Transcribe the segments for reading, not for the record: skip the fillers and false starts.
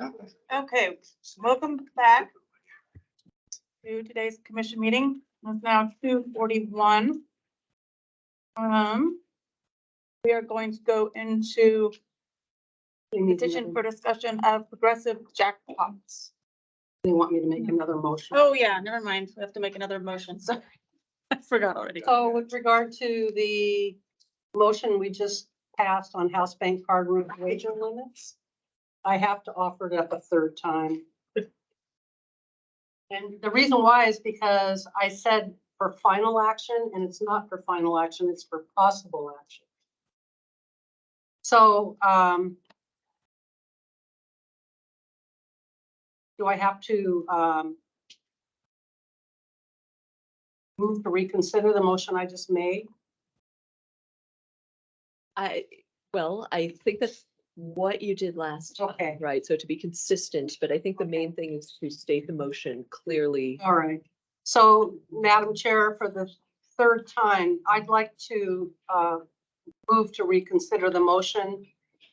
Okay, welcome back to today's commission meeting. It's now 2:41. We are going to go into petition for discussion of progressive jackpots. They want me to make another motion. Oh, yeah, never mind. We have to make another motion. Sorry. I forgot already. So with regard to the motion we just passed on house bank card room wager limits, I have to offer it up a third time. And the reason why is because I said for final action, and it's not for final action, it's for possible action. So, do I have to, move to reconsider the motion I just made? I think that's what you did last time, Okay. right? So to be consistent, but I think the main thing is to state the motion clearly. All right. So, Madam Chair, for the third time, I'd like to move to reconsider the motion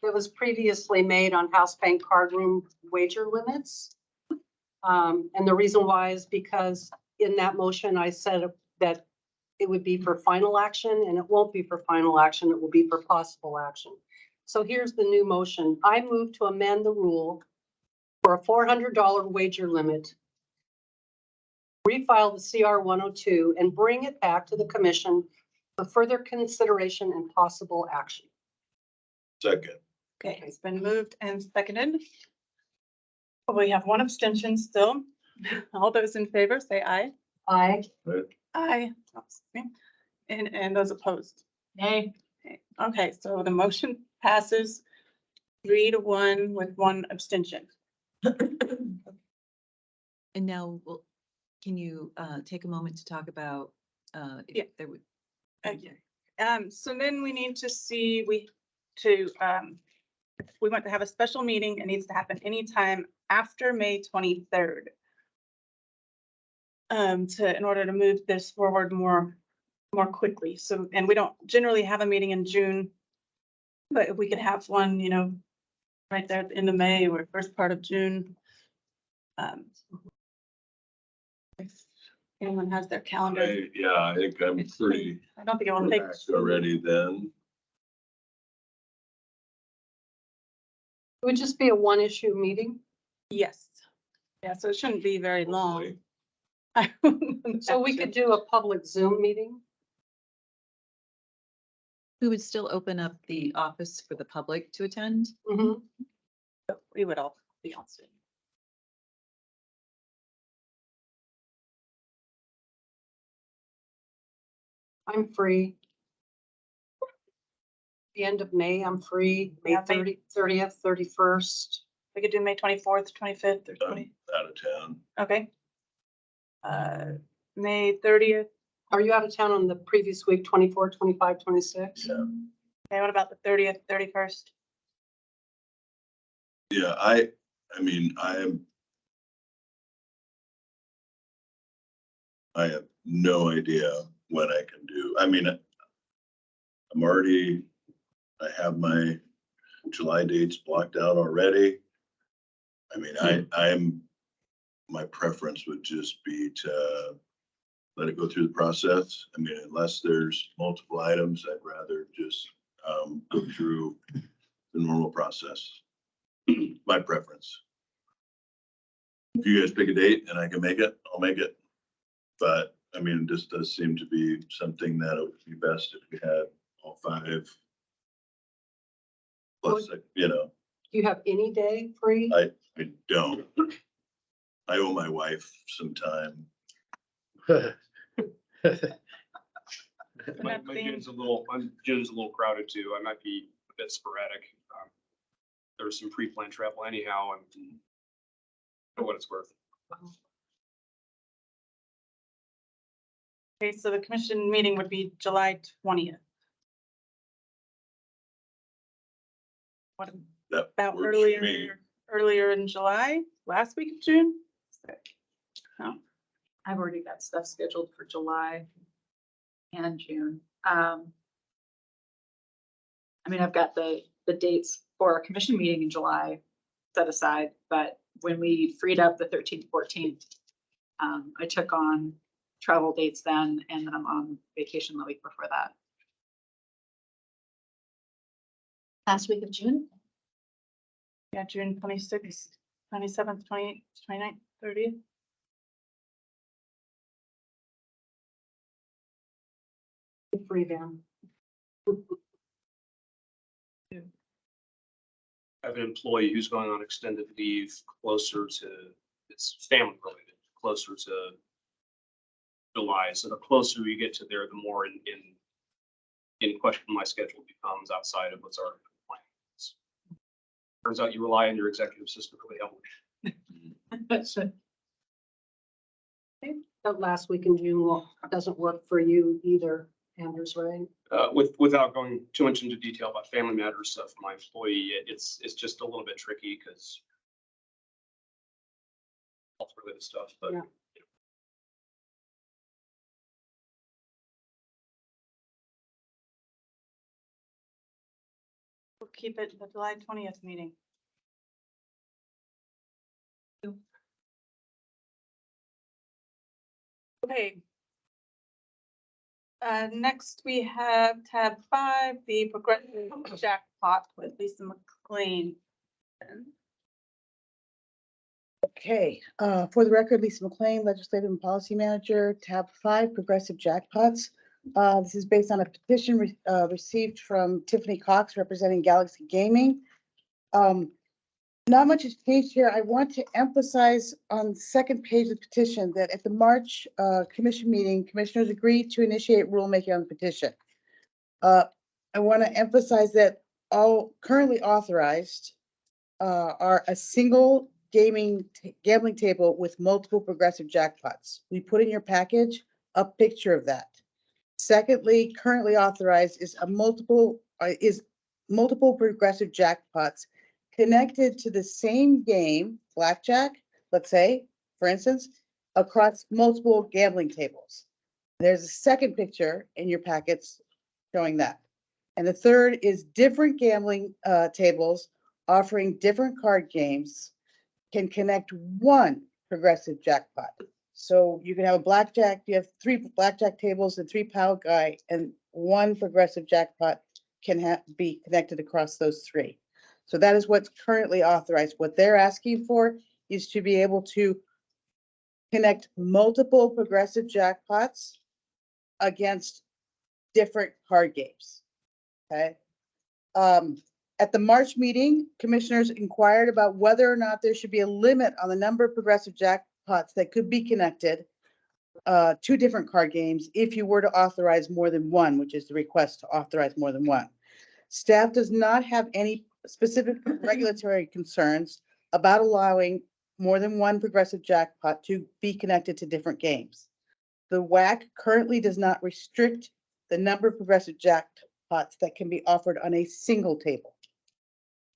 that was previously made on house bank card room wager limits. And the reason why is because in that motion, I said that it would be for final action, and it won't be for final action. It will be for possible action. So here's the new motion. I move to amend the rule for a $400 wager limit, refile the CR 102 and bring it back to the commission for further consideration and possible action. Second. Okay, it's been moved and seconded. We have one abstention still. All those in favor, say aye. Aye. Aye. Oh, excuse me. And those opposed? Nay. Okay, so the motion passes 3-1 with one abstention. And now, can you take a moment to talk about, Yeah. if there would, Okay. So then we need to see, we want to have a special meeting. It needs to happen anytime after May 23rd. In order to move this forward more quickly. So, and we don't generally have a meeting in June. But if we could have one, right there at the end of May or first part of June. If anyone has their calendar, I think I'm pretty I don't think it will take. packed already then. It would just be a one issue meeting. Yes. Yeah, so it shouldn't be very long. So we could do a public Zoom meeting. we would still open up the office for the public to attend? Mhm. We would all be on Zoom. I'm free. The end of May, I'm free. May Yeah, May- 30th, 31st. We could do May 24th, 25th, or I'm 20. out of town. Okay. May 30th. Are you out of town on the previous week, 24, 25, 26? Yeah. Okay, what about the 30th, 31st? Yeah, I mean, I have no idea when I can do. I mean, I have my July dates blocked out already. I mean, my preference would just be to let it go through the process. I mean, unless there's multiple items, I'd rather just go through the normal process. My preference. If you guys pick a date and I can make it, I'll make it. But I mean, this does seem to be something that it would be best if we had all five. Plus, Do you have any day free? I don't. I owe my wife some time. That My seems- June's a little crowded too. I might be a bit sporadic. There's some pre-planned travel anyhow, and for what it's worth. Okay, so the commission meeting would be July 20th. What That about works for me. earlier in July, last week of June? No, I've already got stuff scheduled for July and June. I mean, I've got the dates for our commission meeting in July set aside, but when we freed up the 13th, 14th, I took on travel dates then, and then I'm on vacation the week before that. Last week of June? Yeah, June 26th, 27th, 28th, 29th, 30th. Free them. I have an employee who's going on extended leave closer to, it's family related, closer to July. So the closer you get to there, the more in question my schedule becomes outside of what's already been planned. Turns out you rely on your executive assistant really heavily. That last week in June doesn't work for you either, Anders, right? Without going too much into detail about family matters stuff, my employee, it's just a little bit tricky because health related stuff, but Yeah. We'll keep it the July 20th meeting. Okay. Next we have tab 5, the progressive jackpot with Lisa McLean. Okay, for the record, Lisa McLean, Legislative and Policy Manager, tab 5, Progressive Jackpots. This is based on a petition received from Tiffany Cox representing Galaxy Gaming. Not much has changed here. I want to emphasize on the second page of the petition that at the March commission meeting, commissioners agreed to initiate rulemaking on the petition. I want to emphasize that all currently authorized are a single gambling table with multiple progressive jackpots. We put in your package a picture of that. Secondly, currently authorized is multiple progressive jackpots connected to the same game, blackjack, let's say, for instance, across multiple gambling tables. There's a second picture in your packets showing that. And the third is different gambling tables offering different card games can connect one progressive jackpot. So you can have a blackjack, you have 3 blackjack tables and 3 power guy, and one progressive jackpot can be connected across those 3. So that is what's currently authorized. What they're asking for is to be able to connect multiple progressive jackpots against different card games. Okay. At the March meeting, commissioners inquired about whether or not there should be a limit on the number of progressive jackpots that could be connected to different card games if you were to authorize more than one, which is the request to authorize more than one. Staff does not have any specific regulatory concerns about allowing more than one progressive jackpot to be connected to different games. The WAC currently does not restrict the number of progressive jackpots that can be offered on a single table.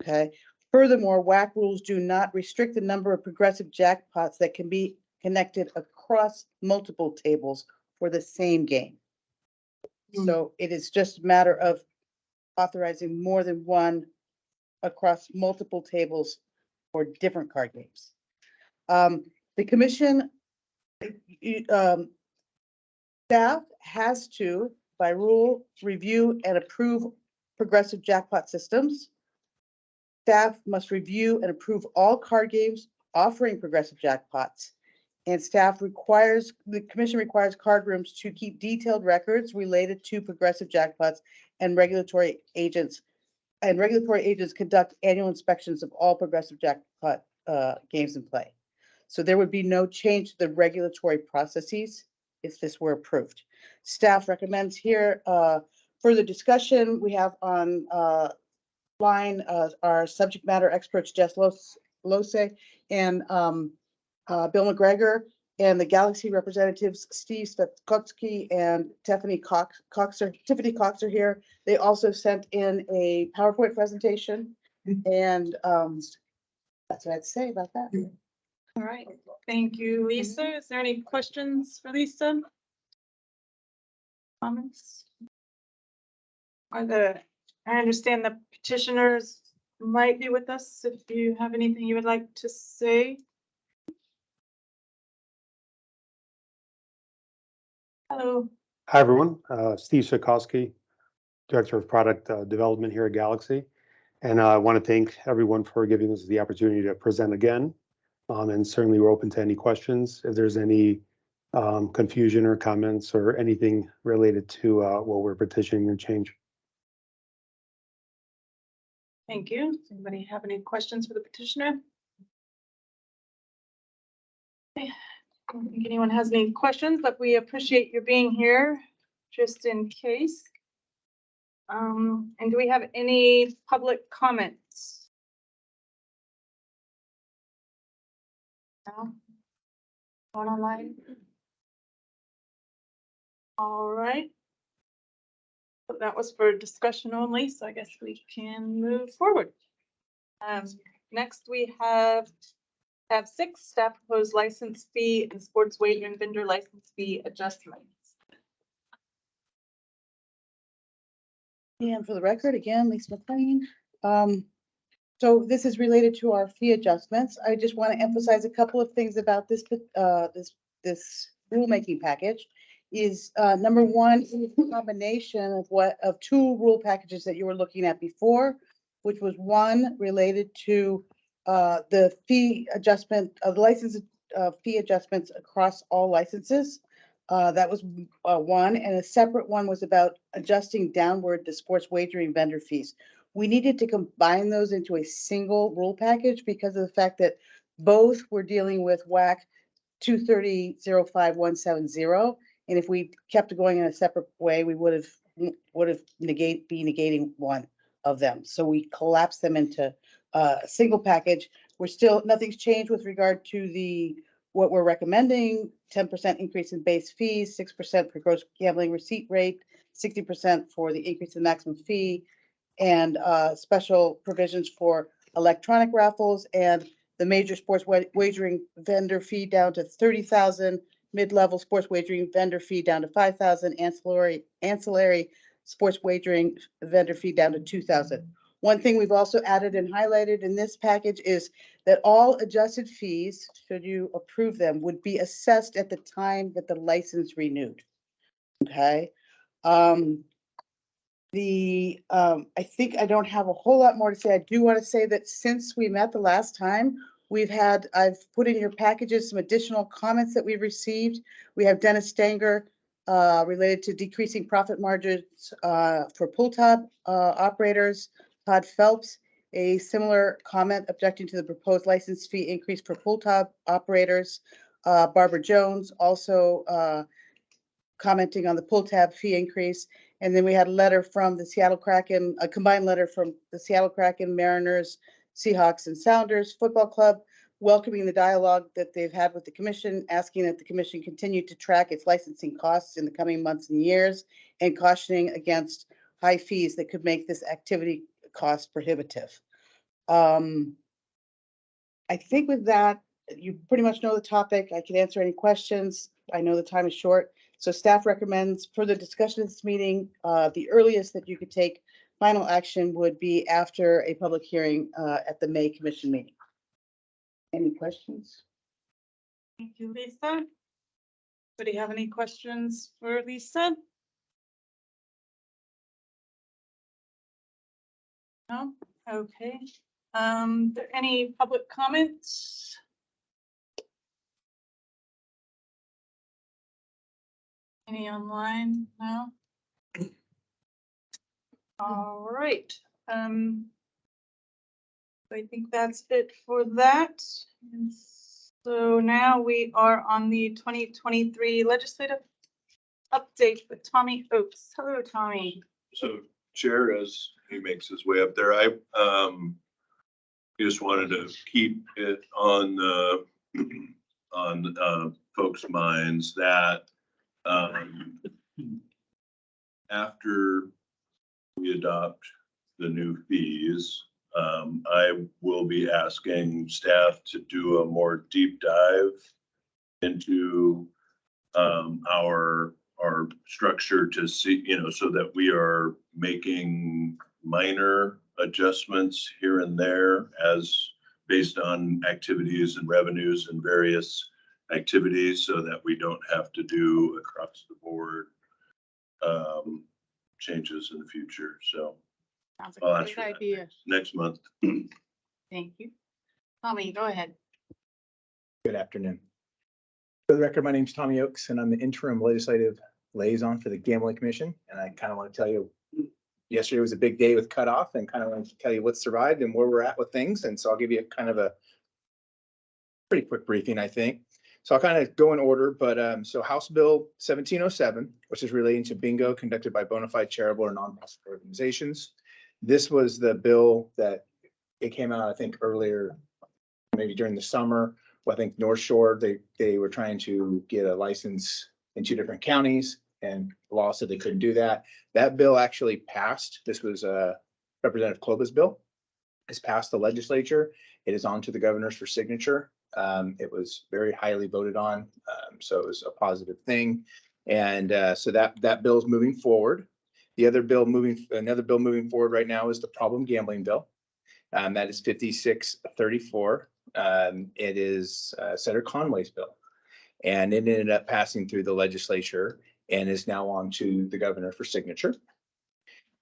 Okay. Furthermore, WAC rules do not restrict the number of progressive jackpots that can be connected across multiple tables for the same game. So it is just a matter of authorizing more than one across multiple tables for different card games. The commission staff has to, by rule, review and approve progressive jackpot systems. Staff must review and approve all card games offering progressive jackpots. And the commission requires card rooms to keep detailed records related to progressive jackpots, and regulatory agents conduct annual inspections of all progressive jackpot games in play. So there would be no change to the regulatory processes if this were approved. Staff recommends here further discussion. We have on line our subject matter experts, Jess Lose and Bill McGregor, and the Galaxy representatives, Steve Svetkotsky and Tiffany Cox are here. They also sent in a PowerPoint presentation, and that's what I'd say about that. All right, thank you, Lisa. Is there any questions for Lisa? Comments? I understand the petitioners might be with us if you have anything you would like to say. Hello. Hi, everyone. Steve Sikowski, Director of Product Development here at Galaxy. And I want to thank everyone for giving us the opportunity to present again. And certainly we're open to any questions. If there's any confusion or comments or anything related to what we're petitioning to change. Thank you. Does anybody have any questions for the petitioner? Okay, I don't think anyone has any questions, but we appreciate you being here, just in case. And do we have any public comments? No? Going online? All right. So that was for discussion only, so I guess we can move forward. Next, we have tab 6, staff proposed license fee and sports wagering vendor license fee adjustments. And for the record, again, Lisa McLean. So this is related to our fee adjustments. I just want to emphasize a couple of things about this rulemaking package. Is number one, is a combination of two rule packages that you were looking at before, which was one related to the fee adjustment of license fee adjustments across all licenses. That was one, and a separate one was about adjusting downward the sports wagering vendor fees. We needed to combine those into a single rule package because of the fact that both were dealing with WAC 230.05170. And if we kept going in a separate way, we would have be negating one of them. So we collapsed them into a single package. Nothing's changed with regard to what we're recommending, 10% increase in base fees, 6% for gross gambling receipt rate, 60% for the increase in maximum fee, and special provisions for electronic raffles and the major sports wagering vendor fee down to 30,000, mid-level sports wagering vendor fee down to 5,000, ancillary sports wagering vendor fee down to 2,000. One thing we've also added and highlighted in this package is that all adjusted fees, should you approve them, would be assessed at the time that the license renewed. Okay. I think I don't have a whole lot more to say. I do want to say that since we met the last time, I've put in your packages some additional comments that we've received. We have Dennis Stanger related to decreasing profit margins for pull tab operators. Todd Phelps, a similar comment objecting to the proposed license fee increase for pull tab operators. Barbara Jones also commenting on the pull tab fee increase. And then we had a letter from the Seattle Kraken, a combined letter from the Seattle Kraken, Mariners, Seahawks, and Sounders Football Club, welcoming the dialogue that they've had with the commission, asking that the commission continue to track its licensing costs in the coming months and years, and cautioning against high fees that could make this activity cost prohibitive. I think with that, you pretty much know the topic. I can answer any questions. I know the time is short. So staff recommends further discussion at this meeting. The earliest that you could take final action would be after a public hearing at the May commission meeting. Any questions? Thank you, Lisa. Anybody have any questions for Lisa? No? Okay. There any public comments? Any online? No? All right. I think that's it for that. And so now we are on the 2023 legislative update with Tommy Oakes. Hello, Tommy. So Chair, as he makes his way up there, I just wanted to keep it on folks' minds that after we adopt the new fees, I will be asking staff to do a more deep dive into our structure to see, so that we are making minor adjustments here and there as based on activities and revenues and various activities so that we don't have to do across the board changes in the future. So Sounds I'll like a ask great for that idea. next month. Thank you. Tommy, go ahead. Good afternoon. For the record, my name's Tommy Oakes and I'm the interim legislative liaison for the Gambling Commission. And I kind of want to tell you, yesterday was a big day with cutoff and kind of want to tell you what survived and where we're at with things. And so I'll give you kind of a pretty quick briefing, I think. So I'll kind of go in order, but so House Bill 1707, which is relating to bingo conducted by bona fide charitable or nonprofit organizations. This was the bill that it came out, I think, earlier, maybe during the summer. Well, I think North Shore, they were trying to get a license in 2 different counties and the law said they couldn't do that. That bill actually passed. This was Representative Kloba's bill. It's passed the legislature. It is on to the governors for signature. It was very highly voted on, so it was a positive thing. And so that bill is moving forward. Another bill moving forward right now is the problem gambling bill. That is 5634. It is Senator Conway's bill. And it ended up passing through the legislature and is now on to the governor for signature.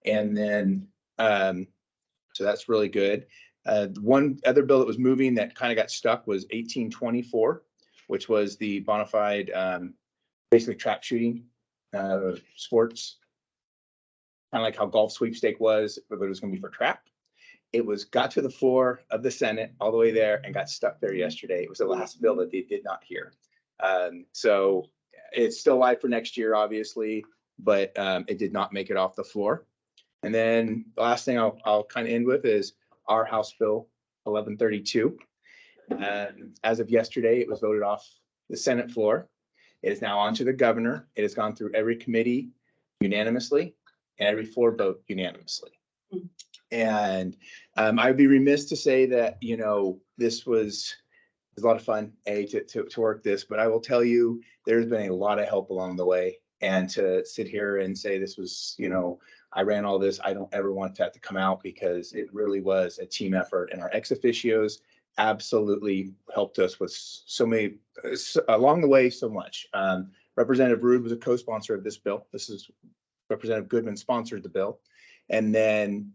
And then, so that's really good. One other bill that was moving that kind of got stuck was 1824, which was the bona fide, basically trap shooting sports. Kind of like how golf sweepstake was, but it was going to be for trap. It got to the floor of the Senate all the way there and got stuck there yesterday. It was the last bill that they did not hear. So it's still live for next year, obviously, but it did not make it off the floor. And then the last thing I'll kind of end with is our House Bill 1132. As of yesterday, it was voted off the Senate floor. It is now on to the governor. It has gone through every committee unanimously and every floor vote unanimously. And I'd be remiss to say that, you know, this was a lot of fun, to work this, but I will tell you, there's been a lot of help along the way. And to sit here and say this was, you know, I ran all this, I don't ever want that to come out because it really was a team effort. And our ex officios absolutely helped us with so many, along the way, so much. Representative Rude was a co-sponsor of this bill. Representative Goodman sponsored the bill. And then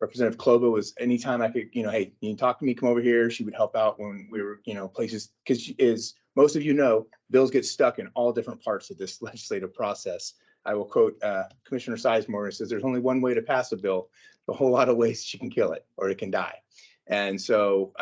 Representative Kloba was, anytime I could, you know, hey, you can talk to me, come over here. She would help out when we were, you know, places, because as most of you know, bills get stuck in all different parts of this legislative process. I will quote Commissioner Sizemore, who says there's only one way to pass a bill, a whole lot of ways you can kill it or it can die. And so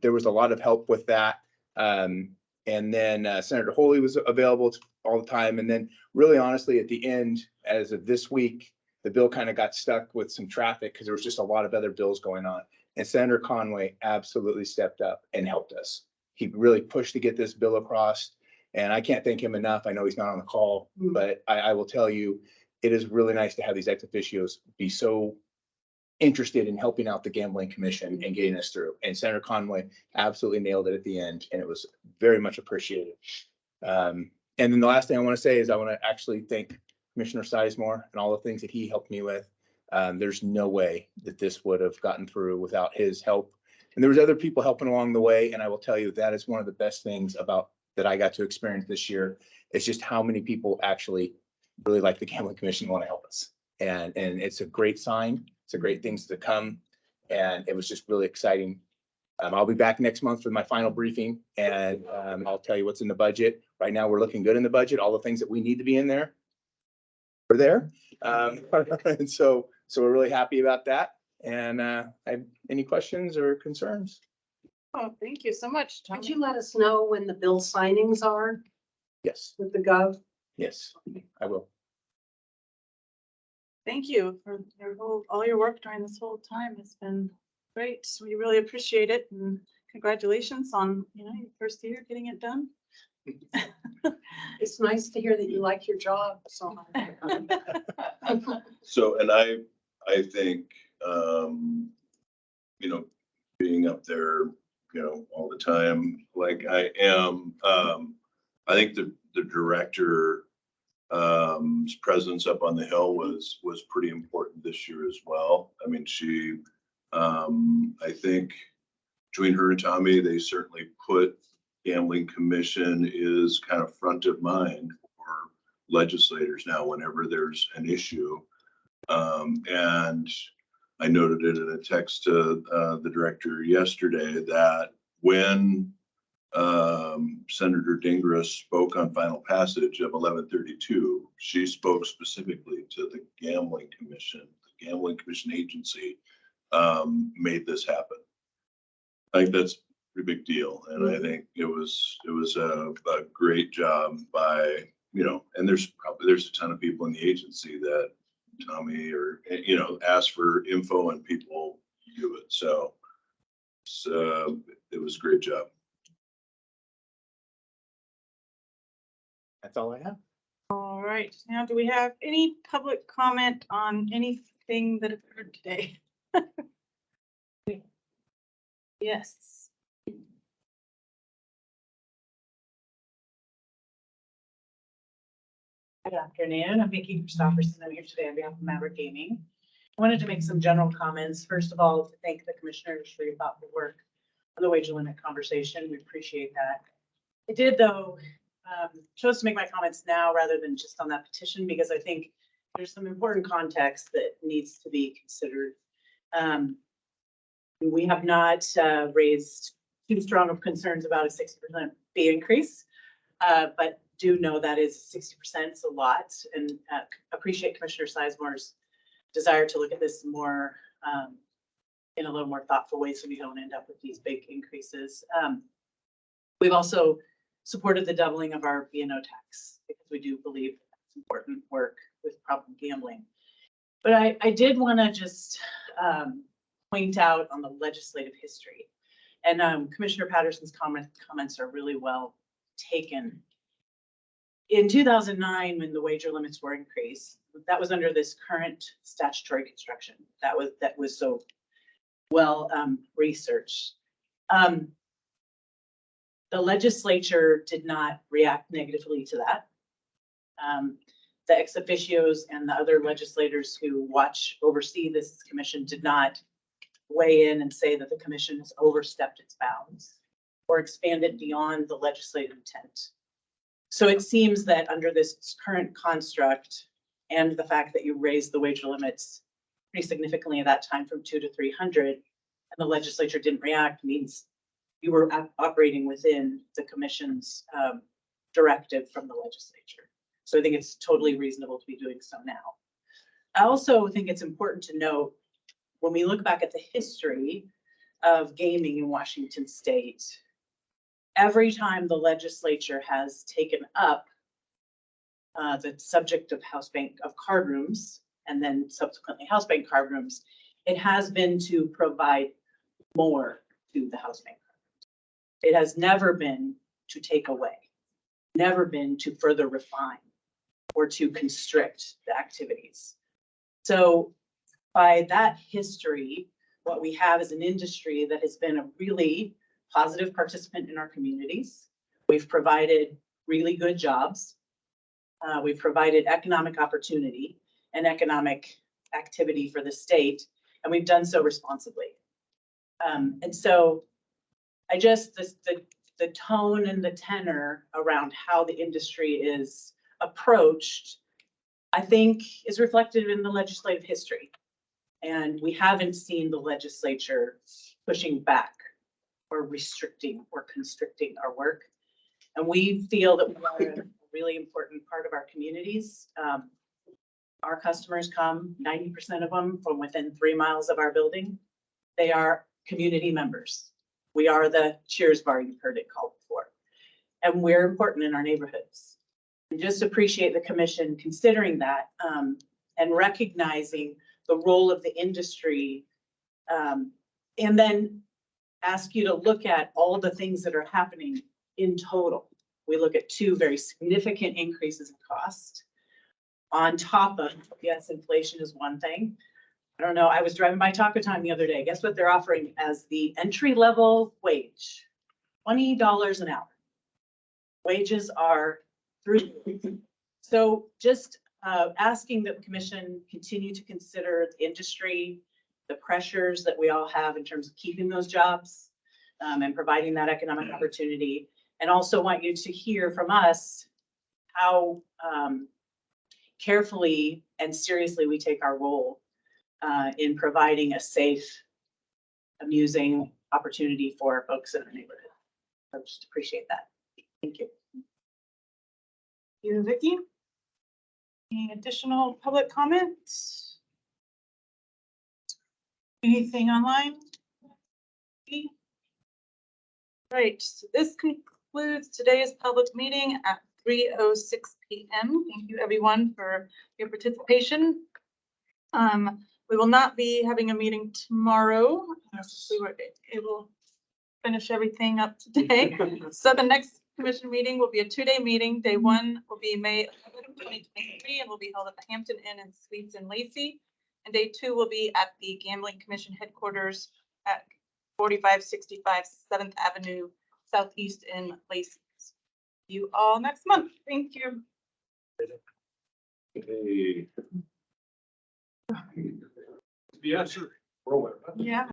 there was a lot of help with that. And then Senator Holy was available all the time. And then really honestly, at the end, as of this week, the bill kind of got stuck with some traffic because there was just a lot of other bills going on. And Senator Conway absolutely stepped up and helped us. He really pushed to get this bill across. And I can't thank him enough. I know he's not on the call, but I will tell you, it is really nice to have these ex officios be so interested in helping out the Gambling Commission and getting us through. And Senator Conway absolutely nailed it at the end, and it was very much appreciated. And then the last thing I want to say is I want to actually thank Commissioner Sizemore and all the things that he helped me with. There's no way that this would have gotten through without his help. And there was other people helping along the way. And I will tell you, that is one of the best things that I got to experience this year. It's just how many people actually really like the Gambling Commission and want to help us. And it's a great sign. It's a great things to come. And it was just really exciting. I'll be back next month for my final briefing, and I'll tell you what's in the budget. Right now, we're looking good in the budget. All the things that we need to be in there are there. And so we're really happy about that. And any questions or concerns? Oh, thank you so much, Could Tommy. you let us know when the bill signings are Yes, with the gov? yes, I will. Thank you for all your work during this whole time. It's been great. We really appreciate it, and congratulations on, you know, your first year getting it done. It's nice to hear that you like your job so much. So, and I think, you know, being up there, you know, all the time, like I am, I think the director presence up on the Hill was pretty important this year as well. I mean, she, I think between her and Tommy, they certainly put Gambling Commission is kind of front of mind for legislators now whenever there's an issue. And I noted it in a text to the director yesterday that when Senator Dingra spoke on final passage of 1132, she spoke specifically to the Gambling Commission. The Gambling Commission agency made this happen. I think that's a pretty big deal, and I think it was a great job by, you know, and there's a ton of people in the agency that Tommy or, you know, ask for info and people do it. So it was a great job. That's all I have. All right, now do we have any public comment on anything that occurred today? Yes. Good afternoon. I'm Vicki Christopherson. I'm here today on behalf of Maverick Gaming. I wanted to make some general comments. First of all, to thank the commissioners for your thoughtful work on the wage limit conversation. We appreciate that. I did, though, chose to make my comments now rather than just on that petition because I think there's some important context that needs to be considered. We have not raised too strong of concerns about a 60% fee increase, but do know that is 60% is a lot, and appreciate Commissioner Sizemore's desire to look at this more in a little more thoughtful way so we don't end up with these big increases. We've also supported the doubling of our B&O tax because we do believe it's important work with problem gambling. But I did want to just point out on the legislative history, and Commissioner Patterson's comments are really well taken. In 2009, when the wager limits were increased, that was under this current statutory construction that was so well researched. The legislature did not react negatively to that. The ex officios and the other legislators who oversee this commission did not weigh in and say that the commission has overstepped its bounds or expanded beyond the legislative intent. So it seems that under this current construct and the fact that you raised the wager limits pretty significantly at that time from 200 to 300 and the legislature didn't react means you were operating within the commission's directive from the legislature. So I think it's totally reasonable to be doing so now. I also think it's important to note when we look back at the history of gaming in Washington State, every time the legislature has taken up the subject of house bank of card rooms and then subsequently house bank card rooms, it has been to provide more to the house bank card rooms. It has never been to take away, never been to further refine or to constrict the activities. So by that history, what we have is an industry that has been a really positive participant in our communities. We've provided really good jobs. We've provided economic opportunity and economic activity for the state, and we've done so responsibly. And so I just, the tone and the tenor around how the industry is approached, I think is reflected in the legislative history. And we haven't seen the legislature pushing back or restricting or constricting our work. And we feel that we are a really important part of our communities. Our customers come, 90% of them from within 3 miles of our building. They are community members. We are the Cheers bar you've heard it called before. And we're important in our neighborhoods. And just appreciate the commission considering that and recognizing the role of the industry, and then ask you to look at all the things that are happening in total. We look at 2 very significant increases in cost on top of, yes, inflation is one thing. I don't know, I was driving by Taco Time the other day. Guess what they're offering as the entry-level wage? $20 an hour. Wages are through. So just asking that the commission continue to consider the industry, the pressures that we all have in terms of keeping those jobs and providing that economic opportunity. And also want you to hear from us how carefully and seriously we take our role in providing a safe, amusing opportunity for folks in our neighborhood. I just appreciate that. Thank you. You, Vicky? Any additional public comments? Anything online? Right, so this concludes today's public meeting at 3:06 p.m. Thank you, everyone, for your participation. We will not be having a meeting tomorrow. We were able to finish everything up today. So the next commission meeting will be a 2-day meeting. Day 1 will be May 11, 2023, and will be held at the Hampton Inn and Suites in Lacey. And day 2 will be at the Gambling Commission headquarters at 4565 7th Avenue Southeast in Lacey. See you all next month. Thank you. Hey. Yeah, sure. We're aware. Yeah.